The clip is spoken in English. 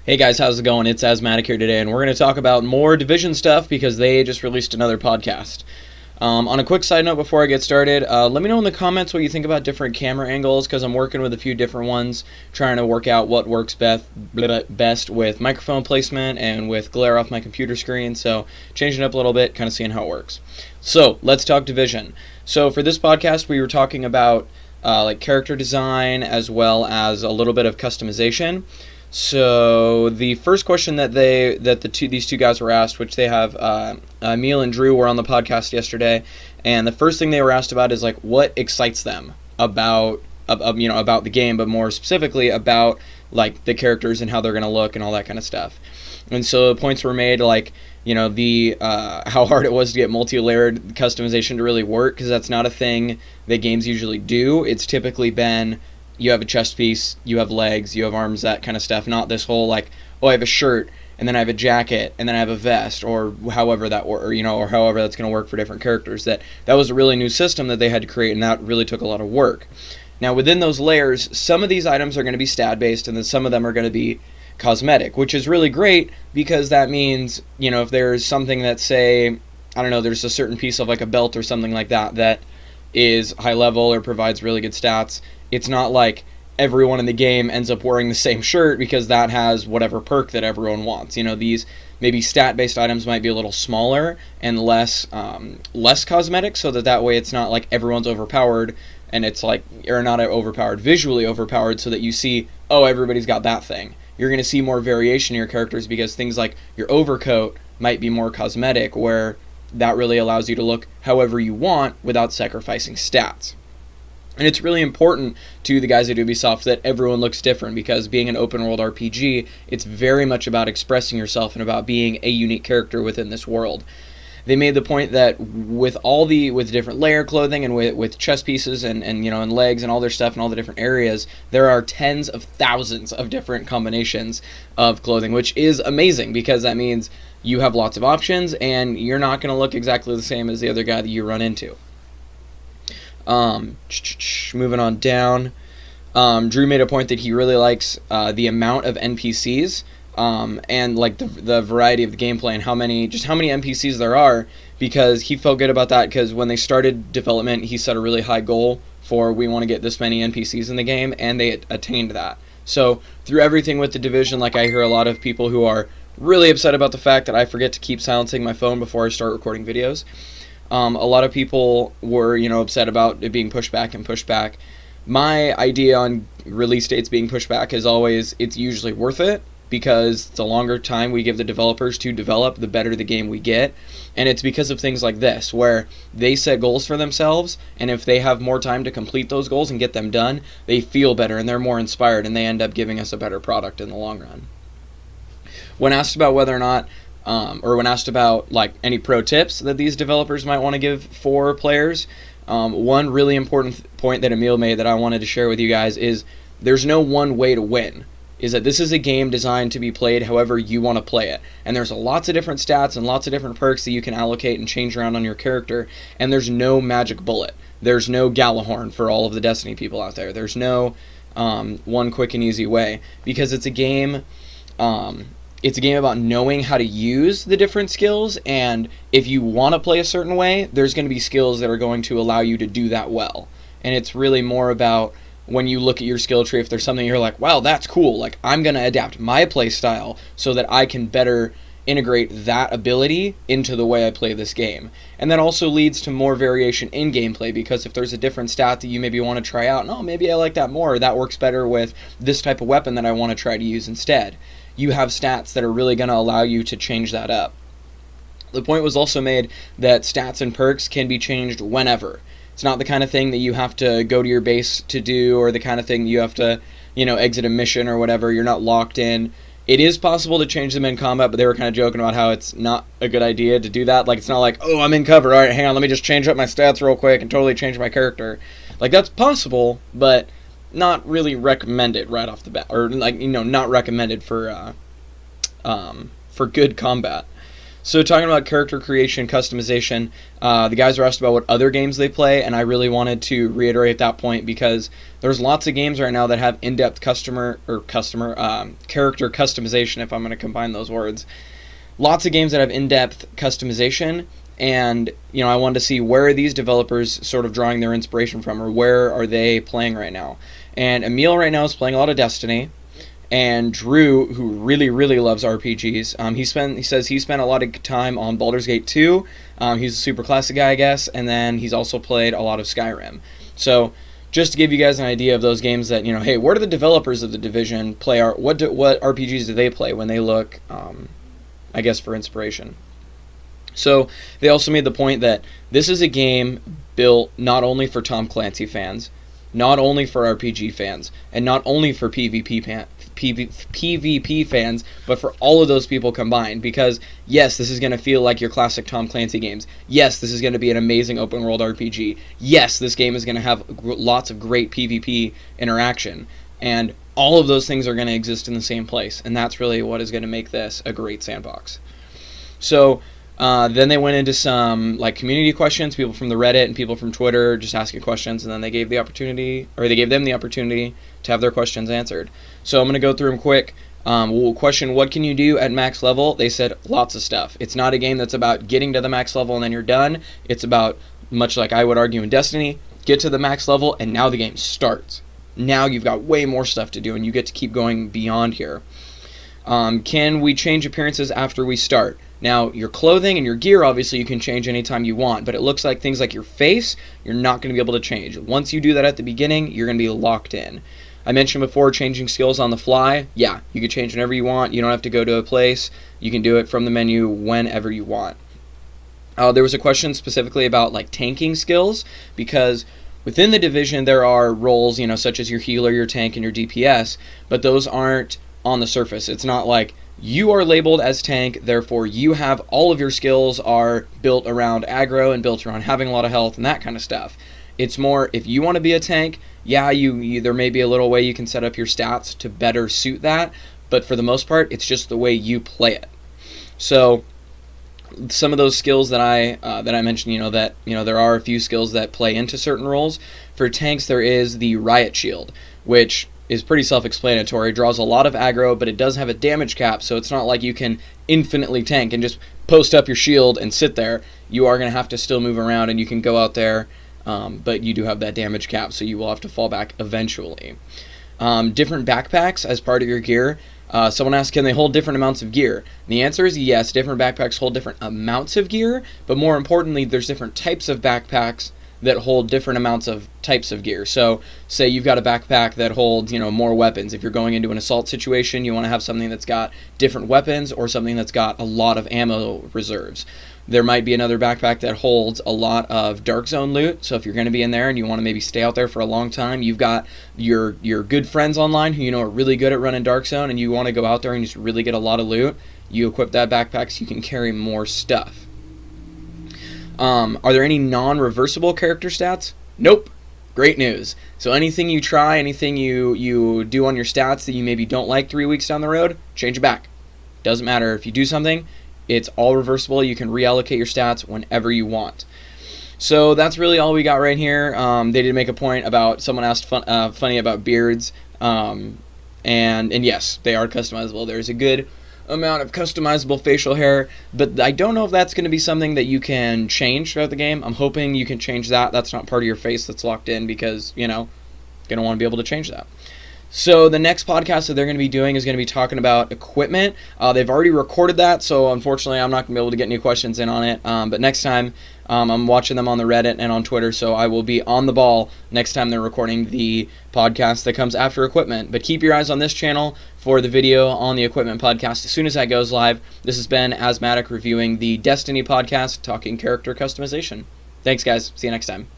Hey guys, how's it going? It's Asthmatic here today, and we're going to talk about more Division stuff because they just released another podcast. On a quick side note before I get started, let me know in the comments what you think about different camera angles because I'm working with a few different ones, trying to work out what works best with microphone placement and with glare off my computer screen, so changing it up a little bit, kind of seeing how it works. So, let's talk Division. So for this podcast, we were talking about like character design as well as a little bit of customization. So the first question that these two guys were asked, which they have, Emil and Drew were on the podcast yesterday, and the first thing they were asked about is like what excites them about about the game, but more specifically about like the characters and how they're gonna look and all that kind of stuff. And so points were made like the how hard it was to get multi-layered customization to really work, because that's not a thing that games usually do. It's typically been you have a chest piece, you have legs, you have arms, that kind of stuff. Not this whole like, oh, I have a shirt, and then I have a jacket, and then I have a vest, or however that or however that's going to work for different characters. That was a really new system that they had to create, and that really took a lot of work. Now within those layers, some of these items are going to be stat based, and then some of them are going to be cosmetic, which is really great because that means if there's something that, say, I don't know, there's a certain piece of like a belt or something like that is high level or provides really good stats. It's not like everyone in the game ends up wearing the same shirt because that has whatever perk that everyone wants. These maybe stat-based items might be a little smaller and less cosmetic, so that way it's not like everyone's overpowered and it's like, or not overpowered, visually overpowered, so that you see, oh, everybody's got that thing. You're going to see more variation in your characters because things like your overcoat might be more cosmetic, where that really allows you to look however you want without sacrificing stats. And it's really important to the guys at Ubisoft that everyone looks different, because being an open world RPG, it's very much about expressing yourself and about being a unique character within this world. They made the point that with different layer clothing and with chest pieces and legs and all their stuff and all the different areas, there are tens of thousands of different combinations of clothing, which is amazing because that means you have lots of options and you're not going to look exactly the same as the other guy that you run into. Moving on down, Drew made a point that he really likes the amount of NPCs and like the variety of the gameplay and how many NPCs there are, because he felt good about that because when they started development he set a really high goal for, we want to get this many NPCs in the game, and they attained that. So through everything with the Division, like I hear a lot of people who are really upset about the fact that I forget to keep silencing my phone before I start recording videos. A lot of people were, upset about it being pushed back. My idea on release dates being pushed back is always, it's usually worth it, because the longer time we give the developers to develop, the better the game we get. And it's because of things like this, where they set goals for themselves, and if they have more time to complete those goals and get them done, they feel better and they're more inspired, and they end up giving us a better product in the long run. When asked about whether or not when asked about like any pro tips that these developers might want to give for players, one really important point that Emil made that I wanted to share with you guys is there's no one way to win. Is that this is a game designed to be played however you want to play it. And there's lots of different stats and lots of different perks that you can allocate and change around on your character, and there's no magic bullet. There's no Gjallarhorn for all of the Destiny people out there. There's no one quick and easy way, because it's a game about knowing how to use the different skills, and if you want to play a certain way, there's going to be skills that are going to allow you to do that well. And it's really more about, when you look at your skill tree, if there's something you're like, wow, that's cool, like I'm going to adapt my play style so that I can better integrate that ability into the way I play this game. And that also leads to more variation in gameplay, because if there's a different stat that you maybe want to try out, maybe I like that more, or that works better with this type of weapon that I want to try to use instead. You have stats that are really going to allow you to change that up. The point was also made that stats and perks can be changed whenever. It's not the kind of thing that you have to go to your base to do, or the kind of thing that you have to, exit a mission or whatever. You're not locked in. It is possible to change them in combat, but they were kind of joking about how it's not a good idea to do that. Like, it's not like, oh, I'm in cover, alright, hang on, let me just change up my stats real quick and totally change my character. Like, that's possible, but not really recommended right off the bat, or like, not recommended for good combat. So talking about character creation, customization, the guys were asked about what other games they play, and I really wanted to reiterate that point because there's lots of games right now that have in-depth character customization, if I'm going to combine those words. Lots of games that have in-depth customization, and I wanted to see where are these developers sort of drawing their inspiration from, or where are they playing right now. And Emil right now is playing a lot of Destiny. And Drew, who really, really loves RPGs, he says he spent a lot of time on Baldur's Gate 2. He's a super classic guy, I guess, and then he's also played a lot of Skyrim. So, just to give you guys an idea of those games that, hey, what do the developers of The Division play? What RPGs do they play when they look, I guess, for inspiration? So, they also made the point that this is a game built not only for Tom Clancy fans, not only for RPG fans, and not only for PvP fans, but for all of those people combined. Because, yes, this is going to feel like your classic Tom Clancy games. Yes, this is going to be an amazing open world RPG. Yes, this game is going to have lots of great PvP interaction. And all of those things are going to exist in the same place. And that's really what is going to make this a great sandbox. So, then they went into some community questions, people from the Reddit and people from Twitter just asking questions, and then they gave them the opportunity to have their questions answered. So I'm going to go through them quick. Question, what can you do at max level? They said lots of stuff. It's not a game that's about getting to the max level and then you're done. It's about, much like I would argue in Destiny, get to the max level and now the game starts. Now you've got way more stuff to do and you get to keep going beyond here. Can we change appearances after we start? Now, your clothing and your gear, obviously, you can change anytime you want, but it looks like things like your face, you're not going to be able to change. Once you do that at the beginning, you're going to be locked in. I mentioned before changing skills on the fly. Yeah, you can change whenever you want. You don't have to go to a place. You can do it from the menu whenever you want. There was a question specifically about tanking skills, because within the Division there are roles, such as your healer, your tank, and your DPS, but those aren't on the surface. It's not like you are labeled as tank, therefore you have all of your skills are built around aggro and built around having a lot of health and that kind of stuff. It's more, if you want to be a tank, yeah, there may be a little way you can set up your stats to better suit that, but for the most part, it's just the way you play it. So, some of those skills that I mentioned, there are a few skills that play into certain roles. For tanks, there is the Riot Shield, which is pretty self-explanatory. It draws a lot of aggro, but it does have a damage cap, so it's not like you can infinitely tank and just post up your shield and sit there. You are going to have to still move around, and you can go out there, but you do have that damage cap, so you will have to fall back eventually. Different backpacks as part of your gear. Someone asked, can they hold different amounts of gear? And the answer is yes, different backpacks hold different amounts of gear, but more importantly, there's different types of backpacks that hold different amounts of types of gear. So, say you've got a backpack that holds, more weapons. If you're going into an assault situation, you want to have something that's got different weapons or something that's got a lot of ammo reserves. There might be another backpack that holds a lot of Dark Zone loot. So if you're going to be in there and you want to maybe stay out there for a long time, you've got your good friends online who are really good at running Dark Zone, and you want to go out there and just really get a lot of loot. You equip that backpack so you can carry more stuff. Are there any non-reversible character stats? Nope. Great news. So anything you try, anything you do on your stats that you maybe don't like 3 weeks down the road, change it back. Doesn't matter. If you do something, it's all reversible. You can reallocate your stats whenever you want. So that's really all we got right here. They did make a point about, someone asked funny about beards. And yes, they are customizable. There's a good amount of customizable facial hair, but I don't know if that's going to be something that you can change throughout the game. I'm hoping you can change that. That's not part of your face that's locked in, because, going to want to be able to change that. So the next podcast that they're going to be doing is going to be talking about equipment. They've already recorded that, so unfortunately I'm not going to be able to get any questions in on it. But next time, I'm watching them on the Reddit and on Twitter, so I will be on the ball next time they're recording the podcast that comes after equipment. But keep your eyes on this channel for the video on the equipment podcast as soon as that goes live. This has been Asthmatic reviewing the Destiny podcast, talking character customization. Thanks, guys. See you next time.